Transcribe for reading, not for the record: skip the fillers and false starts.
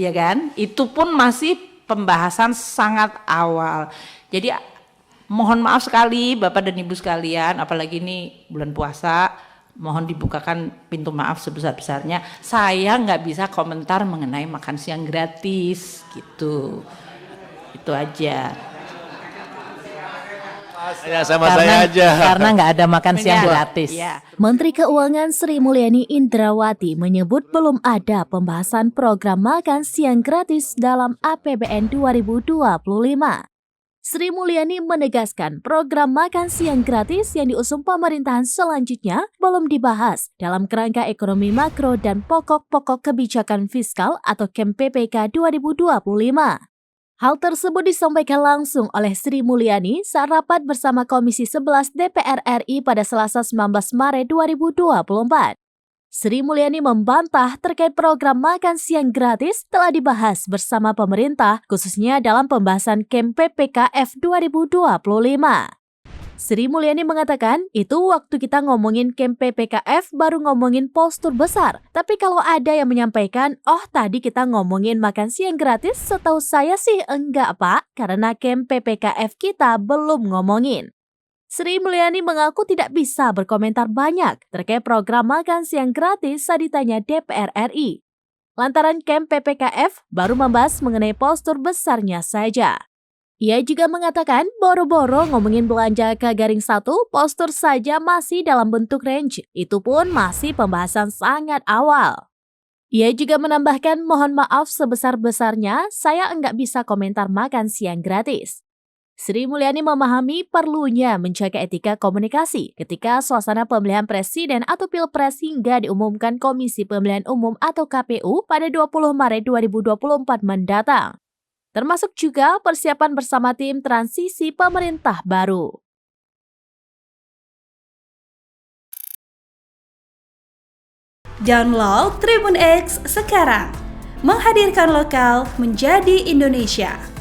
ya kan? Itu pun masih pembahasan sangat awal. Jadi mohon maaf sekali Bapak dan Ibu sekalian, apalagi ini bulan puasa, mohon dibukakan pintu maaf sebesar-besarnya. Saya nggak bisa komentar mengenai makan siang gratis gitu. Itu aja. Ya sama saya aja. Karena nggak ada makan siang gratis. Ya. Menteri Keuangan Sri Mulyani Indrawati menyebut belum ada pembahasan program makan siang gratis dalam APBN 2025. Sri Mulyani menegaskan program makan siang gratis yang diusung pemerintahan selanjutnya belum dibahas dalam kerangka ekonomi makro dan pokok-pokok kebijakan fiskal atau KEM PPK 2025. Hal tersebut disampaikan langsung oleh Sri Mulyani saat rapat bersama Komisi 11 DPR RI pada Selasa 19 Maret 2024. Sri Mulyani membantah terkait program makan siang gratis telah dibahas bersama pemerintah khususnya dalam pembahasan KEM PPKF 2025. Sri Mulyani mengatakan, itu waktu kita ngomongin KEM PPKF baru ngomongin postur besar. Tapi kalau ada yang menyampaikan, oh tadi kita ngomongin makan siang gratis, setahu saya sih enggak Pak, karena KEM PPKF kita belum ngomongin. Sri Mulyani mengaku tidak bisa berkomentar banyak terkait program makan siang gratis saat ditanya DPR RI. Lantaran KEM PPKF baru membahas mengenai postur besarnya saja. Ia juga mengatakan boro-boro ngomongin belanja K-1 postur saja masih dalam bentuk range, itu pun masih pembahasan sangat awal. Ia juga menambahkan mohon maaf sebesar-besarnya saya enggak bisa komentar makan siang gratis. Sri Mulyani memahami perlunya menjaga etika komunikasi ketika suasana pemilihan presiden atau pilpres hingga diumumkan Komisi Pemilihan Umum atau KPU pada 20 Maret 2024 mendatang. Termasuk juga persiapan bersama tim transisi pemerintah baru. Download Tribun X sekarang, menghadirkan lokal menjadi Indonesia.